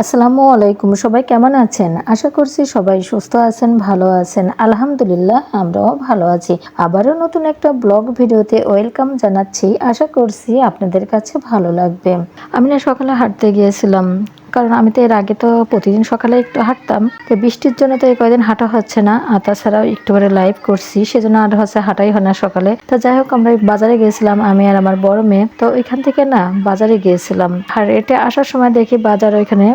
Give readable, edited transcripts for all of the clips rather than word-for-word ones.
আসসালামু আলাইকুম। সবাই কেমন আছেন? আশা করছি সবাই সুস্থ আছেন, ভালো আছেন। আলহামদুলিল্লাহ আমরাও ভালো আছি। আবারও নতুন একটা ব্লগ ভিডিওতে ওয়েলকাম জানাচ্ছি। আশা করছি আপনাদের কাছে ভালো লাগবে। আমি না সকালে হাঁটতে গিয়েছিলাম। কারণ আমি তো এর আগে তো প্রতিদিন সকালে একটু হাঁটতাম। তো বৃষ্টির জন্য তো এই কয়দিন হাঁটা হচ্ছে না। আর তাছাড়াও একটু করে লাইভ করছি। সেজন্য আর হচ্ছে হাঁটাই হয় না সকালে। তো যাই হোক আমরা বাজারে গিয়েছিলাম আমি আর আমার বড় মেয়ে। তো ওইখান থেকে না বাজারে গিয়েছিলাম। আর এটা আসার সময় দেখি বাজার ওইখানে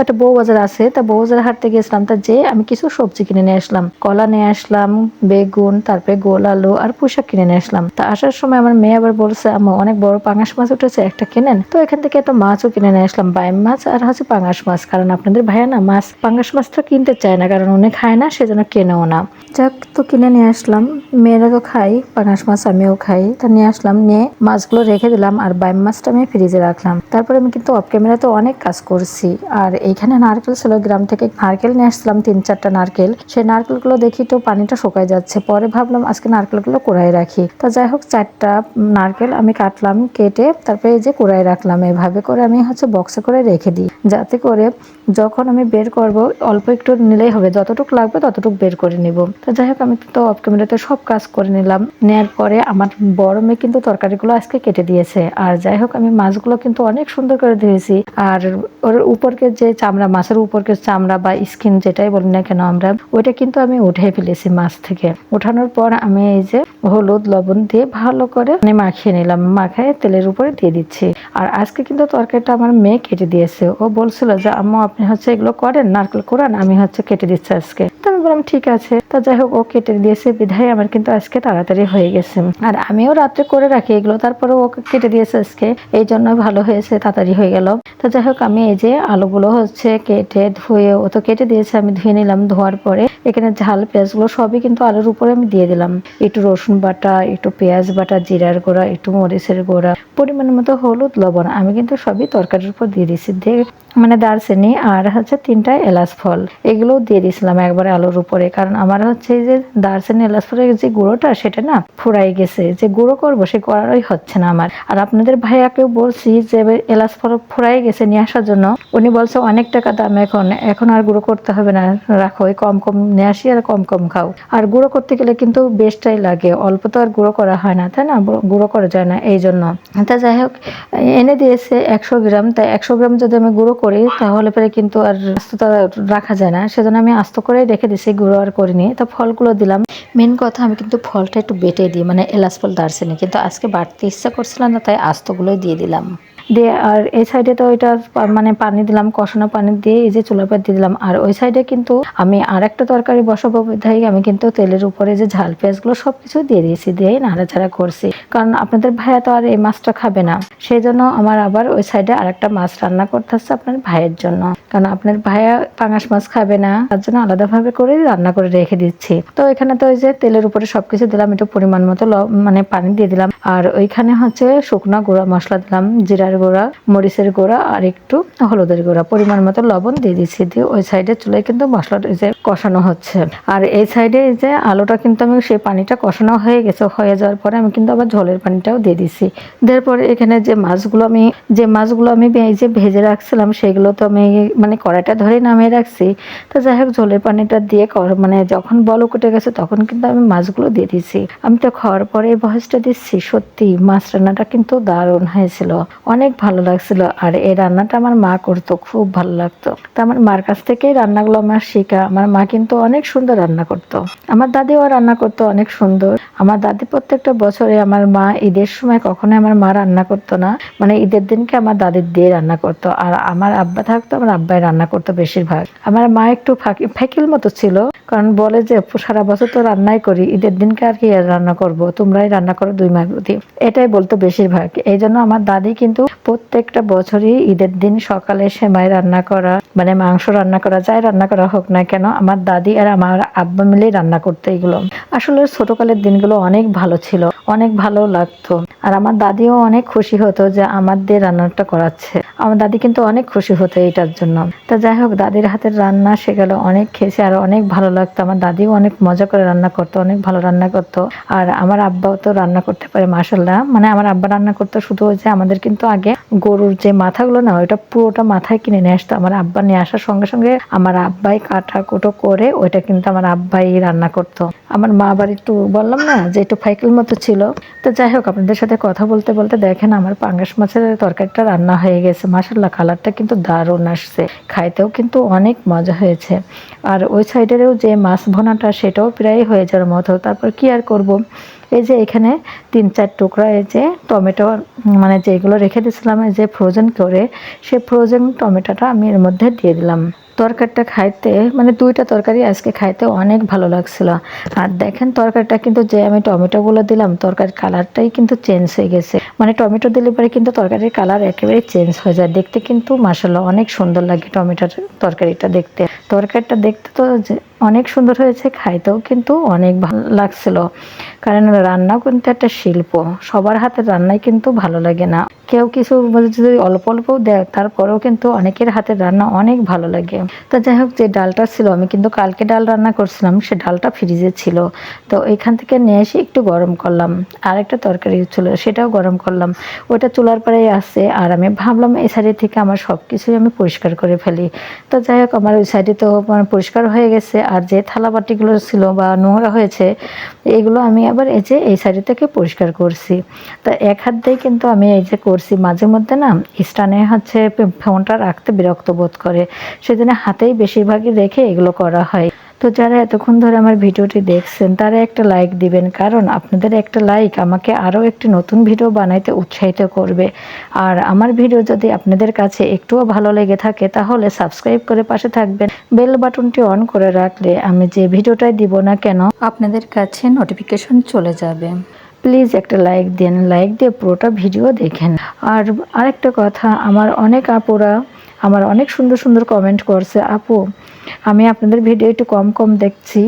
একটা বউ বাজার আছে। তা বউ বাজারে হাঁটতে গিয়েছিলাম। তা যে আমি কিছু সবজি কিনে নিয়ে আসলাম। কলা নিয়ে আসলাম, বেগুন, তারপরে গোল আলু আর পুঁইশাক কিনে নিয়ে আসলাম। তা আসার সময় আমার মেয়ে আবার বলছে আম্মু অনেক বড় পাঙাশ মাছ উঠেছে, একটা কিনেন। তো এখান থেকে একটা মাছও কিনে নিয়ে আসলাম, বাইম মাছ আর হচ্ছে পাঙাশ মাছ। কারণ আপনাদের ভাইয়া না মাছ পাঙাশ মাছটা কিনতে চায় না, কারণ উনি খায় না, সেজন্য কেনেও না। যাক, তো কিনে নিয়ে আসলাম। মেয়েরা তো খাই পাঙাশ মাছ, আমিও খাই। তা নিয়ে আসলাম, নিয়ে মাছগুলো রেখে দিলাম আর বাইম মাছটা আমি ফ্রিজে রাখলাম। তারপরে আমি কিন্তু অফ ক্যামেরা তো অনেক কাজ করছি। আর এইখানে নারকেল ছিল, গ্রাম থেকে নারকেল নিয়ে আসলাম 3-4টা নারকেল। সেই নারকেলগুলো দেখি তো পানিটা শুকায় যাচ্ছে। পরে ভাবলাম আজকে নারকেলগুলো কুড়াই রাখি। তা যাই হোক 4টা নারকেল আমি কাটলাম, কেটে তারপরে এই যে কুড়াই রাখলাম। এভাবে করে আমি হচ্ছে বক্সে করে রেখে দিই, যাতে করে যখন আমি বের করব অল্প একটু নিলেই হবে, যতটুকু লাগবে ততটুকু বের করে নিব। তো যাই হোক আমি তো অফ ক্যামেরাতে সব কাজ করে নিলাম। নেয়ার পরে আমার বড় মেয়ে কিন্তু তরকারিগুলো আজকে কেটে দিয়েছে। আর যাই হোক আমি মাছগুলো কিন্তু অনেক সুন্দর করে ধুয়েছি। আর ওর উপরকে যে চামড়া, মাছের উপরকে চামড়া বা স্কিন যেটাই বলি না কেন আমরা, ওইটা কিন্তু আমি উঠে ফেলেছি মাছ থেকে। উঠানোর পর আমি এই যে হলুদ লবণ দিয়ে ভালো করে মাখিয়ে নিলাম, মাখায় তেলের উপরে দিয়ে দিচ্ছি। আর আজকে কিন্তু তরকারিটা আমার মেয়ে কেটে দিয়েছে। ও বলছিল যে আম্মু আপনি হচ্ছে এগুলো করেন, নারকেল কোরান, আমি হচ্ছে কেটে দিচ্ছি আজকে। তো আমি বললাম ঠিক আছে। তা যাই হোক ও কেটে দিয়েছে বিধায় আমার কিন্তু আজকে তাড়াতাড়ি হয়ে গেছে। আর আমিও রাত্রে করে রাখি এগুলো, তারপরে ও কেটে দিয়েছে আজকে, এই জন্য ভালো হয়েছে, তাড়াতাড়ি হয়ে গেল। তো যাই হোক আমি এই যে আলুগুলো হচ্ছে কেটে ধুয়ে, ও তো কেটে দিয়েছে, আমি ধুয়ে নিলাম। ধোয়ার পরে এখানে ঝাল পেঁয়াজগুলো সবই কিন্তু আলুর উপরে আমি দিয়ে দিলাম। একটু রসুন বাটা, একটু পেঁয়াজ বাটা, জিরার গুঁড়া, একটু মরিচের গুঁড়া, পরিমাণ মতো হলুদ, লবণ আমি কিন্তু সবই তরকারির উপর দিয়ে দিয়েছি। দিয়ে মানে দারচিনি আর হচ্ছে 3টা এলাচ ফল এগুলোও দিয়ে দিয়েছিলাম একবারে আলুর উপরে। কারণ আমার হচ্ছে এই যে দারচিনি এলাচ ফলের যে গুঁড়োটা সেটা না ফুরাই গেছে, যে গুঁড়ো করবো সে করারই হচ্ছে না আমার। আর আপনাদের ভাইয়াকেও বলছি যে এলাচ ফল ফুরাই গেছে নিয়ে আসার জন্য। উনি বলছে অনেক টাকা দাম, এখন আর গুঁড়ো করতে হবে না, রাখো, ওই কম কম নিয়ে আসি আর কম কম খাও। আর গুঁড়ো করতে গেলে কিন্তু বেশটাই লাগে, অল্প তো আর গুঁড়ো করা হয় না, তাই না, গুঁড়ো করা যায় না, এই জন্য। তা যাই হোক এনে দিয়েছে 100 গ্রাম। তাই 100 গ্রাম যদি আমি গুঁড়ো করি তাহলে পরে কিন্তু আর আস্তটা রাখা যায় না, সেজন্য আমি আস্ত করে রেখে দিছি, গুঁড়ো আর করিনি। তা ফলগুলো দিলাম। মেন কথা আমি কিন্তু ফলটা একটু বেটে দিই, মানে এলাচ ফল দারচিনি, কিন্তু আজকে বাড়তে ইচ্ছা করছিল না, তাই আস্তগুলোই দিয়ে দিলাম। দিয়ে আর এই সাইডে তো ওইটা মানে পানি দিলাম, কষানো পানি দিয়ে এই যে চুলার পার দিয়ে দিলাম। আর ওই সাইডে কিন্তু আমি আর একটা তরকারি বসাবো বিধায় আমি কিন্তু তেলের উপরে যে ঝাল পেঁয়াজগুলো সবকিছু দিয়ে দিয়েছি, দিয়ে নাড়াচাড়া করছি। কারণ আপনাদের ভাইয়া তো আর এই মাছটা খাবে না, সেই জন্য আমার আবার ওই সাইডে আর একটা মাছ রান্না করতে হচ্ছে আপনার ভাইয়ের জন্য। কারণ আপনার ভাইয়া পাঙাশ মাছ খাবে না, তার জন্য আলাদাভাবে করে রান্না করে রেখে দিচ্ছি। তো এখানে তো ওই যে তেলের উপরে সবকিছু দিলাম, একটু পরিমাণ মতো মানে পানি দিয়ে দিলাম। আর ওইখানে হচ্ছে শুকনো গুঁড়া মশলা দিলাম, জিরার গুঁড়া, মরিচের গুঁড়া আর একটু হলুদের গুঁড়া, পরিমাণ মতো লবণ দিয়ে দিচ্ছি। দিয়ে ওই সাইডে চুলায় কিন্তু মশলাটা যে কষানো হচ্ছে। আর এই সাইডে এই যে আলুটা কিন্তু আমি সেই পানিটা কষানো হয়ে গেছে, হয়ে যাওয়ার পরে আমি কিন্তু আবার ঝোলের পানিটাও দিয়ে দিছি। দেওয়ার পরে এখানে যে মাছগুলো আমি এই যে ভেজে রাখছিলাম সেগুলো তো আমি মানে কড়াইটা ধরে নামিয়ে রাখছি। তো যাই হোক ঝোলের পানিটা দিয়ে মানে যখন বলক উঠে গেছে তখন কিন্তু আমি মাছগুলো দিয়ে দিছি। আমি তো খাওয়ার পরে এই ভয়েসটা দিচ্ছি। সত্যি মাছ রান্নাটা কিন্তু দারুণ হয়েছিল, অনেক ভালো লাগছিল। আর এই রান্নাটা আমার মা করতো, খুব ভালো লাগতো। তো আমার মার কাছ থেকেই রান্নাগুলো আমার শেখা। আমার মা কিন্তু অনেক সুন্দর রান্না করতো, আমার দাদিও রান্না করতো অনেক সুন্দর। আমার দাদি প্রত্যেকটা বছরে, আমার মা ঈদের সময় কখনোই আমার মা রান্না করতো না, মানে ঈদের দিনকে আমার দাদির দিয়ে রান্না করতো। আর আমার আব্বা থাকতো, আমার আব্বাই রান্না করতো বেশিরভাগ। আমার মা একটু ফাঁকির মতো ছিল, কারণ বলে যে সারা বছর তো রান্নাই করি, ঈদের দিনকে আর কি রান্না করব, তোমরাই রান্না করো 2 মাস অবধি, এটাই বলতো বেশিরভাগ। এই জন্য আমার দাদি কিন্তু প্রত্যেকটা বছরই ঈদের দিন সকালে সেমাই রান্না করা, মানে মাংস রান্না করা, যাই রান্না করা হোক না কেন, আমার দাদি আর আমার আব্বা মিলেই রান্না করতো এগুলো। আসলে ছোটকালের দিনগুলো অনেক ভালো ছিল, অনেক ভালো লাগতো। আর আমার দাদিও অনেক খুশি হতো যে আমার দিয়ে রান্নাটা করাচ্ছে। আমার দাদি কিন্তু অনেক খুশি হতো এটার জন্য। তা যাই হোক দাদির হাতের রান্না সেগুলো অনেক খেয়েছি আর অনেক ভালো লাগতো। আমার দাদিও অনেক মজা করে রান্না করতো, অনেক ভালো রান্না করতো। আর আমার আব্বাও তো রান্না করতে পারে মাশাআল্লাহ। মানে আমার আব্বা রান্না করতো শুধু ওই যে আমাদের কিন্তু আগে আগে গরুর যে মাথাগুলো না ওইটা পুরোটা মাথায় কিনে নিয়ে আসতো। আমার আব্বা নিয়ে আসার সঙ্গে সঙ্গে আমার আব্বাই কাটা কুটো করে ওইটা কিন্তু আমার আব্বাই রান্না করতো। আমার মা আবার একটু বললাম না যে একটু ফাইকেল মতো ছিল। তো যাই হোক, আপনাদের সাথে কথা বলতে বলতে দেখেন আমার পাঙ্গাস মাছের তরকারিটা রান্না হয়ে গেছে। মাশাআল্লাহ, কালারটা কিন্তু দারুণ আসছে, খাইতেও কিন্তু অনেক মজা হয়েছে। আর ওই সাইডেরও যে মাছ ভোনাটা সেটাও প্রায় হয়ে যাওয়ার মতো। তারপর কি আর করব, এই যে এখানে 3-4 টুকরা এই যে টমেটো, মানে যেগুলো রেখে দিয়েছিলাম এই যে ফ্রোজেন করে, সেই ফ্রোজেন টমেটোটা আমি এর মধ্যে দিয়ে দিলাম। তরকারিটা খাইতে মানে দুইটা তরকারি আজকে খাইতে অনেক ভালো লাগছিল। আর দেখেন তরকারিটা কিন্তু যে আমি টমেটোগুলো দিলাম তরকারির কালারটাই কিন্তু চেঞ্জ হয়ে গেছে। মানে টমেটো দিলে পরে কিন্তু তরকারির কালার একেবারে চেঞ্জ হয়ে যায়, দেখতে কিন্তু মাশাআল্লাহ অনেক সুন্দর লাগে টমেটোর তরকারিটা দেখতে। তরকারিটা দেখতে তো অনেক সুন্দর হয়েছে, খাইতেও কিন্তু অনেক ভালো লাগছিল। কারণ রান্নাও কিন্তু একটা শিল্প, সবার হাতের রান্নাই কিন্তু ভালো লাগে না। কেউ কিছু যদি অল্প অল্পও দেয় তারপরেও কিন্তু অনেকের হাতের রান্না অনেক ভালো লাগে। তো যাই হোক, যে ডালটা ছিল আমি কিন্তু কালকে ডাল রান্না করছিলাম, সে ডালটা ফ্রিজে ছিল। তো এখান থেকে নিয়ে এসে একটু গরম করলাম। আর একটা তরকারি ছিল সেটাও গরম করলাম, ওটা চুলার পরেই আসছে। আর আমি ভাবলাম এই সাইডে থেকে আমার সব কিছুই আমি পরিষ্কার করে ফেলি। তো যাই হোক, আমার ওই সাইডে তো পরিষ্কার হয়ে গেছে। আর যে থালা বাটিগুলো ছিল বা নোংরা হয়েছে এগুলো আমি আবার এই যে এই সাইডে থেকে পরিষ্কার করছি। তো এক হাত দিয়ে কিন্তু আমি এই যে করছি। মাঝে মধ্যে না স্টানে হচ্ছে ফোনটা রাখতে বিরক্ত বোধ করে, সেজন্য হাতেই বেশিরভাগই রেখে এগুলো করা হয়। তো যারা এতক্ষণ ধরে আমার ভিডিওটি দেখছেন তারা একটা লাইক দিবেন, কারণ আপনাদের একটা লাইক আমাকে আরও একটি নতুন ভিডিও বানাইতে উৎসাহিত করবে। আর আমার ভিডিও যদি আপনাদের কাছে একটুও ভালো লেগে থাকে তাহলে সাবস্ক্রাইব করে পাশে থাকবেন। বেল বাটনটি অন করে রাখলে আমি যে ভিডিওটাই দিব না কেন আপনাদের কাছে নোটিফিকেশন চলে যাবে। প্লিজ একটা লাইক দিন, লাইক দিয়ে পুরোটা ভিডিও দেখেন। আর আরেকটা কথা, আমার অনেক আপুরা আমার অনেক সুন্দর সুন্দর কমেন্ট করছে, আপু আমি আপনাদের ভিডিও একটু কম কম দেখছি,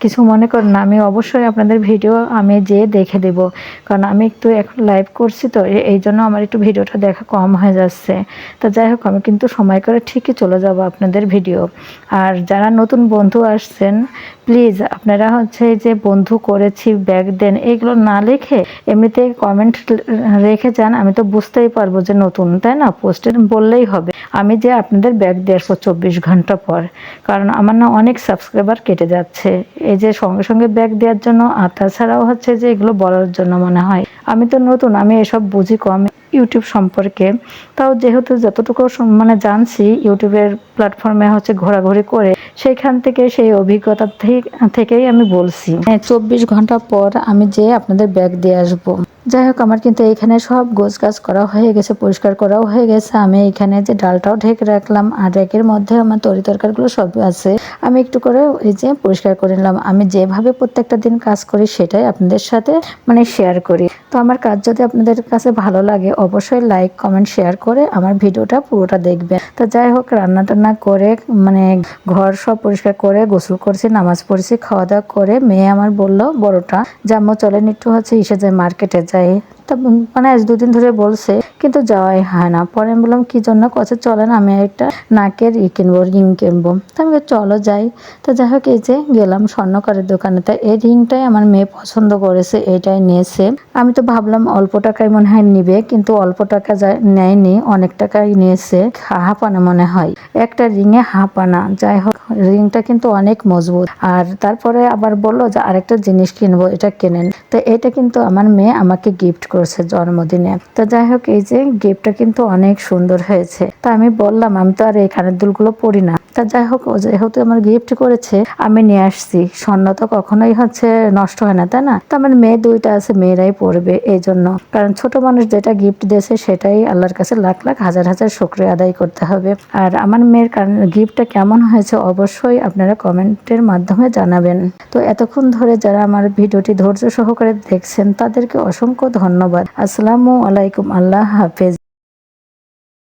কিছু মনে করেন না, আমি অবশ্যই আপনাদের ভিডিও আমি যেয়ে দেখে দেব। কারণ আমি একটু এখন লাইভ করছি তো এই জন্য আমার একটু ভিডিওটা দেখা কম হয়ে যাচ্ছে। তো যাই হোক, আমি কিন্তু সময় করে ঠিকই চলে যাব আপনাদের ভিডিও। আর যারা নতুন বন্ধু আসছেন প্লিজ আপনারা হচ্ছে যে বন্ধু করেছি ব্যাগ দেন এইগুলো না লিখে এমনিতে কমেন্ট রেখে যান, আমি তো বুঝতেই পারবো যে নতুন, তাই না? পোস্টে বললেই হবে আমি যে আপনাদের ব্যাগ দিয়ে আসবো 24 ঘন্টা পর। কারণ আমার না অনেক সাবস্ক্রাইবার কেটে যাচ্ছে এই যে সঙ্গে সঙ্গে ব্যাগ দেওয়ার জন্য। আর তাছাড়াও হচ্ছে যে এগুলো বলার জন্য মনে হয় আমি তো নতুন, আমি এসব বুঝি কম ইউটিউব সম্পর্কে। তাও যেহেতু যতটুকু মানে জানছি ইউটিউবের প্ল্যাটফর্মে হচ্ছে ঘোরাঘুরি করে, সেইখান থেকে সেই অভিজ্ঞতা থেকেই আমি বলছি। 24 ঘন্টা পর আমি যে আপনাদের ব্যাগ দিয়ে আসবো। যাই হোক, আমার কিন্তু এইখানে সব গোছগাছ করা হয়ে গেছে, পরিষ্কার করাও হয়ে গেছে। আমি এখানে যে ডালটাও ঢেকে রাখলাম আর র্যাকের মধ্যে আমার তরি তরকারিগুলো সব আছে, আমি একটু করে এই যে পরিষ্কার করে নিলাম। আমি যেভাবে প্রত্যেকটা দিন কাজ করি সেটাই আপনাদের সাথে মানে শেয়ার করি। তো আমার কাজ যদি আপনাদের কাছে ভালো লাগে অবশ্যই লাইক কমেন্ট শেয়ার করে আমার ভিডিওটা পুরোটা দেখবেন। তো যাই হোক, রান্না টান্না করে মানে ঘর সব পরিষ্কার করে গোসল করছি, নামাজ পড়ছি, খাওয়া দাওয়া করে মেয়ে আমার বললো বড়টা যে আম্মু চলেন একটু হচ্ছে ইসে যায় মার্কেটে যাই। তা মানে আজ 2 দিন ধরে বলছে কিন্তু যাওয়াই হয় না। পরে আমি বললাম কি জন্য, কছে চলেন আমি একটা নাকের কিনবো, রিং কিনবো। তো আমি চলো যাই। তো যাই হোক, এই যে গেলাম স্বর্ণকারের দোকানে। তা এই রিংটাই আমার মেয়ে পছন্দ করেছে, এইটাই নিয়েছে। আমি তো ভাবলাম অল্প টাকায় মনে হয় নিবে, কিন্তু অল্প টাকা নেয়নি, অনেক টাকাই নিয়েছে। হাফ আনা মনে হয়, একটা রিংয়ে হাফ আনা। যাই হোক, রিংটা কিন্তু অনেক মজবুত। আর তারপরে আবার বললো যে আরেকটা জিনিস কিনবো, এটা কেনেন। তো এটা কিন্তু আমার মেয়ে আমাকে গিফট করছে জন্মদিনে। তো যাই হোক, এই যে গিফটটা কিন্তু অনেক সুন্দর হয়েছে। তা আমি বললাম আমি তো আর এই কানের দুলগুলো পরি না। তা যাই হোক, যেহেতু আমার গিফট করেছে আমি নিয়ে আসছি। স্বর্ণ তো কখনোই হচ্ছে নষ্ট হয় না, তাই না? তো আমার মেয়ে 2টা আছে, মেয়েরাই পরবে এই জন্য। কারণ ছোট মানুষ যেটা গিফট দিয়েছে সেটাই আল্লাহর কাছে লাখ লাখ হাজার হাজার শুকরিয়া আদায় করতে হবে। আর আমার মেয়ের গিফটটা কেমন হয়েছে অবশ্যই আপনারা কমেন্টের মাধ্যমে জানাবেন। তো এতক্ষণ ধরে যারা আমার ভিডিওটি ধৈর্য সহকারে দেখছেন তাদেরকে অসংখ্য ধন্যবাদ। আসসালামু আলাইকুম, আল্লাহ হাফেজ।